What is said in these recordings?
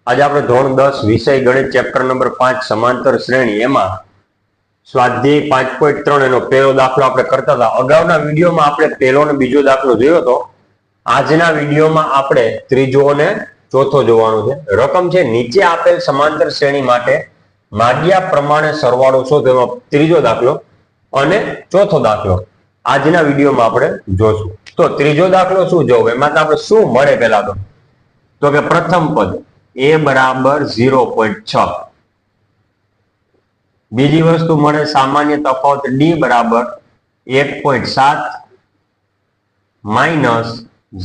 આજે આપણે ધોરણ 10 વિષય ગણિત ચેપ્ટર નંબર 5 સમાંતર શ્રેણી એમાં સ્વાધ્યાય 5.3 એનો પહેલો દાખલો આપણે કરતા હતા. અગાઉના વિડીયોમાં આપણે પહેલો અને બીજો દાખલો જોયો હતો. આજના વિડીયોમાં આપણે ત્રીજો અને ચોથો જોવાનો છે. રકમ છે નીચે આપેલ સમાંતર શ્રેણી માટે માગ્યા પ્રમાણે સરવાળો શોધો. એમાં ત્રીજો દાખલો અને ચોથો દાખલો આજના વિડીયોમાં આપણે જોશું. તો ત્રીજો દાખલો શું જોવો એમાં આપણે શું મળે પહેલા તો કે પ્રથમ પદ a બરાબર 0.6. બીજી વસ્તુ મળે સામાન્ય તફાવત d બરાબર 1.7 માઇનસ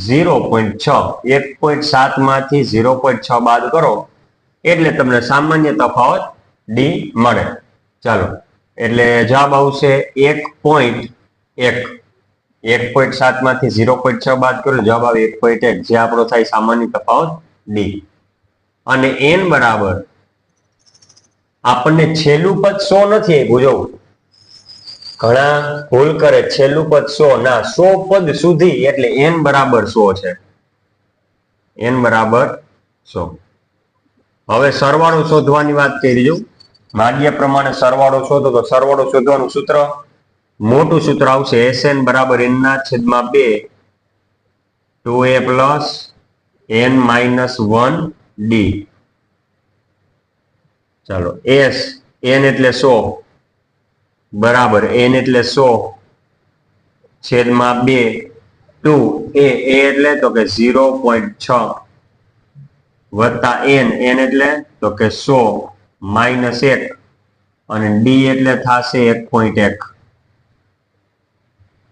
0.6. 1.7 માંથી 0.6 બાદ કરો એટલે તમને સામાન્ય તફાવત d મળે. ચાલો એટલે જવાબ આવશે 1.1. 1.7 માંથી 0.6 બાદ કરો જવાબ આવે 1.1, જે આપણો થાય સામાન્ય તફાવત d. અને n બરાબર આપણને છેલ્લું પદ 100 નથી આપ્યું. જો ઘણા ભૂલ કરે, છેલ્લું પદ 100 ના, 100 પદ સુધી એટલે n બરાબર 100 છે. n બરાબર 100. હવે સરવાળો શોધવાની વાત કરી જો. માગ્યા પ્રમાણે સરવાળો શોધો તો સરવાળો શોધવાનું સૂત્ર, મોટું સૂત્ર આવશે Sn બરાબર n ના છેદમાં 2 2a plus n minus 1d. ચાલો s n એટલે 100 બરાબર n એટલે 100 છેદમાં 2 2 a એટલે તો કે 0.6 વત્તા n એટલે તો કે 100 માઇનસ 1 અને d એટલે થશે 1.1.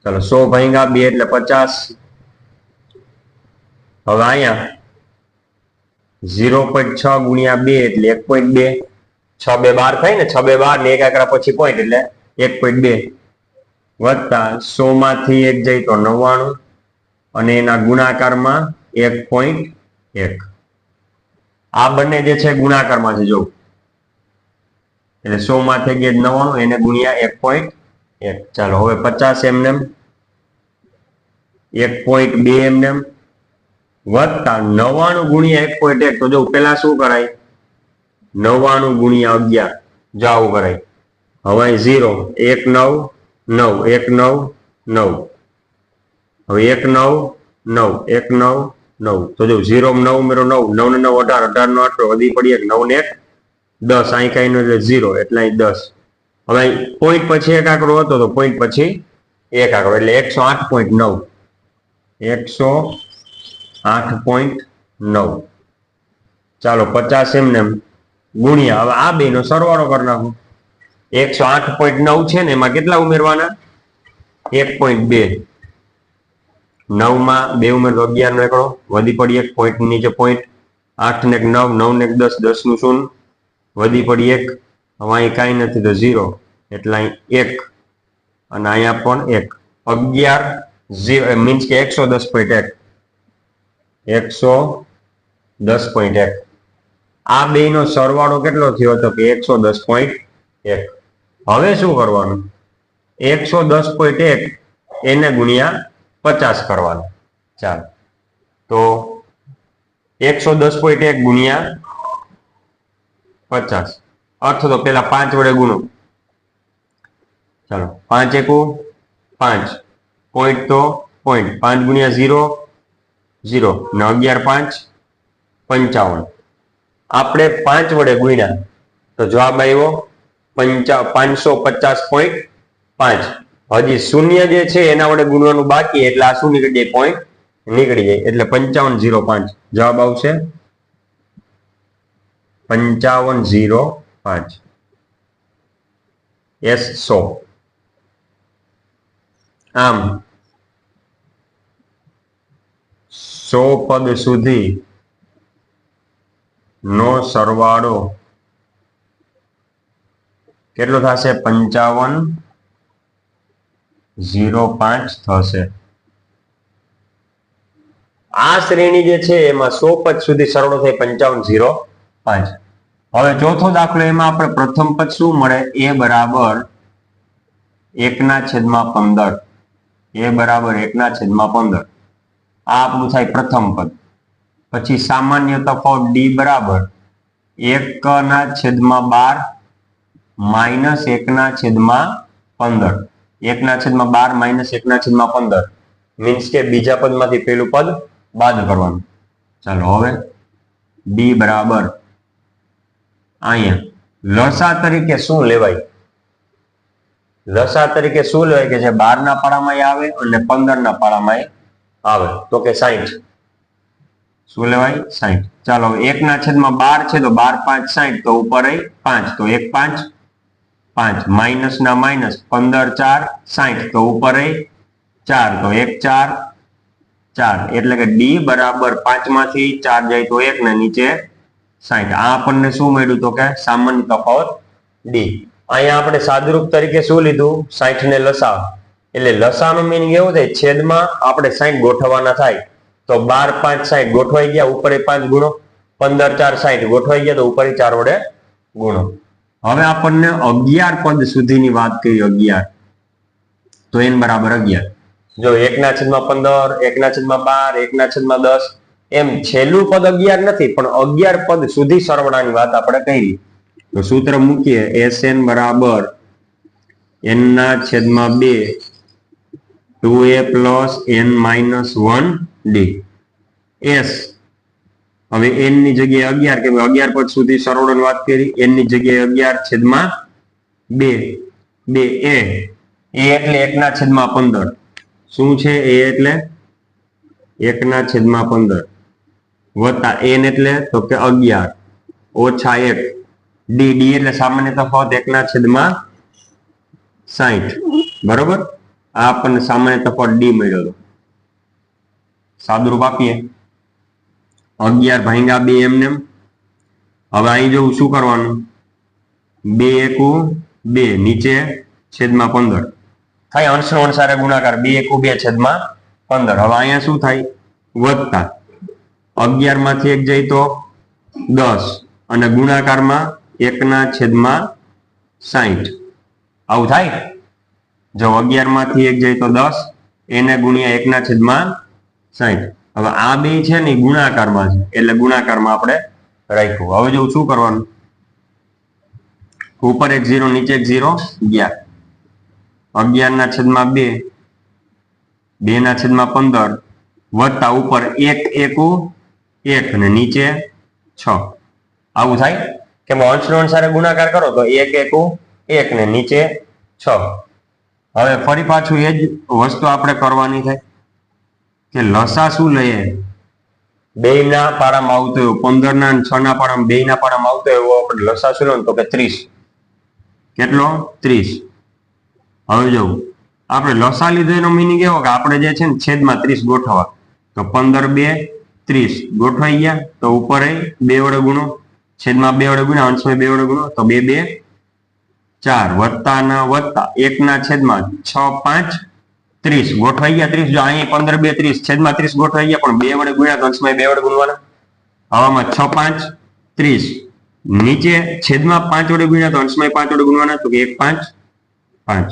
ચાલો 100 ભાગ્યા 2 એટલે 50. હવે અહીંયા 0.6 ગુણ્યા 2 એટલે 1.2. 6 2 12 થાય ને, 6 2 12 ને 1 આંકડા પછી પોઈન્ટ એટલે 1.2 વત્તા 100 માંથી 1 જાય તો 99 અને એના ગુણાકારમાં 1.1. આ બંને જે છે ગુણાકારમાં છે જો, એટલે 100 માંથી 1 99 એને ગુણ્યા 1.1. ચાલો હવે 50 એમનેમ 1.2 એમનેમ વત્તા 99 ગુણ્યા 1.1. તો જો પેલા શું કરાય, 99 ગુણ્યા 11 જાવ કરાય. હવે 0 1 9 9 1 9 9. હવે 1 9 9 1 9 9. તો જો 0 9 ઉમેરો 9 9 ને 9 18 18 નો 8 વધી પડી 1 9 ને 1 10. અહીં કઈ નો એટલે 0 એટલે અહીં 10. હવે પોઈન્ટ પછી એક આંકડો હતો તો પોઈન્ટ પછી એક આંકડો એટલે 108.9. 108.9. ચાલો 50 એમને ગુણ્યા, હવે આ બે નો સરવાળો કરી નાખો. 108.9 છે ને એમાં કેટલા ઉમેરવાના, 1.2. 9 માં 2 ઉમેર તો 11 નો એકડો વધી પડી 1 પોઈન્ટ નીચે પોઈન્ટ. 8 ને 9 9 ને 10 10 નું શૂન્ય વધી પડી 1. હવે અહીં કઈ નથી તો 0 એટલે અહીં 1 અને અહીંયા પણ 1. 11 મીન્સ કે 110.1. 110.1. આ બે નો સરવાળો કેટલો થયો હતો કે 110.1. હવે શું કરવાનું, 110.1 એને ગુણ્યા 50 કરવાનું. ચાલો તો 110.1 ગુણ્યા 50 અર્થ તો પેલા 5 વડે ગુણો. ચાલો 5 એકુ 5, પોઈન્ટ તો પોઈન્ટ, 5 ગુણ્યા 0 0 ને 11 5 55. આપણે 5 વડે ગુણ્યા તો જવાબ આવ્યો 550.5. હજી શૂન્ય જે છે એના વડે ગુણવાનું બાકી એટલે આ શું નીકળી જાય, પોઈન્ટ નીકળી જાય એટલે 5505. જવાબ આવશે 5505. S 100. આમ 100 પદ સુધી નો સરવાળો કેટલો થશે, 5505 થશે. આ શ્રેણી જે છે એમાં 100 પદ સુધી સરવાળો થાય 5505. હવે ચોથો દાખલો, એમાં આપણે પ્રથમ પદ શું મળે, a બરાબર 1 ના છેદમાં 15. a બરાબર 1 ના છેદમાં 15. આ આપણું થાય પ્રથમ પદ. પછી સામાન્ય તફાવત d બરાબર 1/12 માઇનસ 1/15 1/12 માઇનસ 1/15 મીન્સ કે બીજા પદમાંથી પેલું પદ બાદ કરવાનું. ચાલો હવે ડી બરાબર અહીંયા લસા તરીકે શું લેવાય? લસા તરીકે શું લેવાય કે જે 12 ના પાડામાં આવે અને 15 ના પાડામાં આવે? તો કે 60. શું લેવાય? 60. ચાલો 1/12 છે તો 12 5 60 તો ઉપર 5 તો 1 5 5 માઇનસ ના માઇનસ 15 4 60 તો ઉપર 4 તો 1 4 4 એટલે કે ડી બરાબર 5 માંથી 4 જાય તો 1 ને નીચે 60. આ આપણને શું મળ્યું? તો કે સામાન્ય તફાવત ડી. અહીંયા આપણે સાદુરૂપ તરીકે શું લીધું? 60 ને લસા. એટલે લસાનું મીનિંગ એવું થાય છેદમાં આપણે 60 ગોઠવવાના થાય. તો 12 5 60 ગોઠવાઈ ગયા, ઉપર 5 ગુણો, 15 4 60 ગોઠવાઈ ગયા તો ઉપર 4 વડે ગુણો. હવે આપણને 11 પદ સુધીની વાત કરી. 11 તો n બરાબર 11. જો 1/15 1/12 1/10 એમ છેલ્લું પદ 11 નથી પણ 11 પદ સુધી સરવાળાની વાત આપણે કરી. તો સૂત્ર મૂકીએ Sn બરાબર n/2 2a plus n-1d. s હવે n ની જગ્યાએ 11 કે 11 પદ સુધી સરવાળાની વાત કરી. n ની જગ્યાએ 11/2 2a એટલે 1/15. શું છે? a એટલે 1/15 વત્તા n એટલે તો કે 11 ઓછા 1 d d એટલે સામાન્ય તફાવત 1/60. બરોબર. આ આપણને સામાન્ય તફાવત ડી મળ્યો હતો. સાદુરૂપ આપીએ 11 ભાગ્યા 2 એમને. હવે અહીં જવું શું કરવાનું? 2 એકુ 2 નીચે છેદમાં 15 થાય. અંશનો અંશારે ગુણાકાર 2 એકુ 2 છેદમાં 15. હવે અહીંયા શું થાય? વત્તા 11 માંથી 1 જાય તો 10 અને ગુણાકારમાં 1/60. આવું થાય. જો 11 માંથી 1 જાય તો 10 એને ગુણ્યા 1/60. હવે આ બે છે ને ગુણાકારમાં છે એટલે ગુણાકારમાં આપણે રાખ્યું. હવે જો શું કરવાનું? ઉપર 1 0 નીચે 1 0 ગયા. 11/2 2/15 વત્તા ઉપર 1 એકુ 1 અને નીચે 6. આવું થાય. કેમ અંશનો અંશારે ગુણાકાર કરો તો 1 એકુ 1 ને નીચે 6. હવે ફરી પાછું એ જ વસ્તુ આપણે કરવાની થાય કે લસા શું લઈએ? 2 ના પાડામાં આવતો હોય 15 ના 6 ના પાડામાં 2 ના પાડામાં આવતો હોય એવો આપણે લસા શું લો તો કે 30. કેટલો? 30. હવે જો આપણે લસા લીધો એનો મીનિંગ એવો કે આપણે જે છે ને છેદમાં 30 ગોઠવવા. તો 15 2 30 ગોઠવાઈ ગયા તો ઉપર 2 વડે ગુણો, છેદમાં 2 વડે ગુણ્યા, અંશમાં 2 વડે ગુણો તો 2 2 4 વત્તા ના વત્તા 1 ના છેદમાં 6 5 30 ગોઠવાઈ ગયા 30. જો અહીં 15 2 30 છેદમાં 30 ગોઠવાઈ ગયા પણ 2 વડે ગુણ્યા તો અંશમાં 2 વડે ગુણવાના. આવામાં 6 5 30 નીચે છેદમાં 5 વડે ગુણ્યા તો અંશમાં 5 વડે ગુણવાના તો 1 5 5.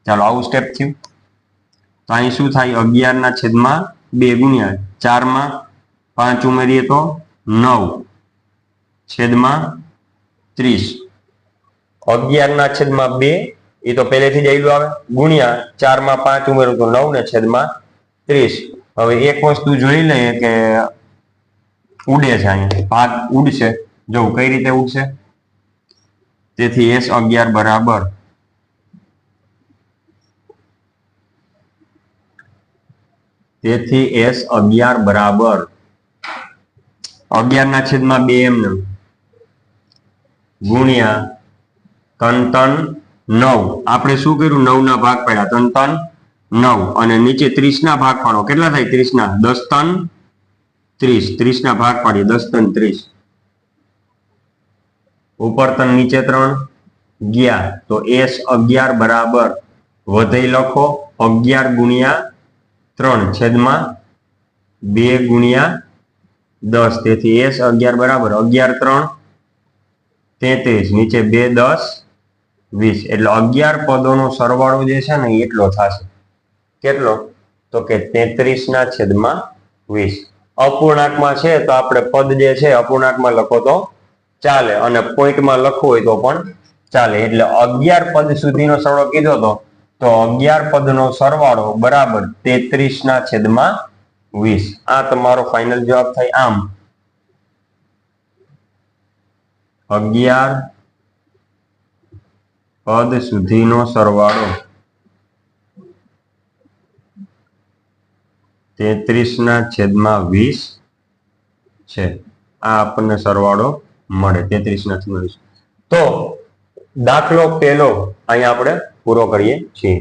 ચાલો આવું સ્ટેપ થયું. તો અહીં શું થાય? 11/2 ગુણ્યા 4 માં 5 ઉમેરીએ તો 9 છેદમાં 30. 11/2 એ તો પહેલેથી જ આવેલું આવે ગુણ્યા 4 માં 5 ઉમેરો તો 9 ને છેદમાં 30. હવે એક વસ્તુ જોઈ લઈએ કે ઉડે છે. અહીંયા ભાગ ઉડશે. જો કઈ રીતે ઉડશે? તેથી S11 બરાબર તેથી S11 બરાબર 11/2 એમને ગુણ્યા 3 9. આપણે શું કર્યું? 9 ના ભાગ પાડ્યા. 3 9 અને નીચે 30 ના ભાગ પાડો. કેટલા થાય? 30 ના 10 3 30 30 ના ભાગ પાડીએ 10 3 30. ઉપર 3 નીચે 3 ગયા તો S11 બરાબર વધે લખો 11 ગુણ્યા 3 છેદમાં 2 ગુણ્યા 10. તેથી S11 બરાબર 11 3 33 નીચે 2 10 20. એટલે 11 પદોનો સરવાળો જે છે ને એટલો થશે. કેટલો? તો કે 33/20. અપૂર્ણાંકમાં છે તો આપણે પદ જે છે અપૂર્ણાંકમાં લખો તો ચાલે, અને પોઈન્ટમાં લખવું હોય તો પણ ચાલે. એટલે 11 પદ સુધીનો સરવાળો કીધો હતો, તો 11 પદનો સરવાળો બરાબર 33/20. આ તમારો ફાઇનલ જવાબ થાય. આમ 11 પદ સુધીનો સરવાળો 33/20 છે. આ આપણને સરવાળો મળે 33/20. તો દાખલો પહેલો અહીંયા આપણે પૂરો કરીએ છીએ.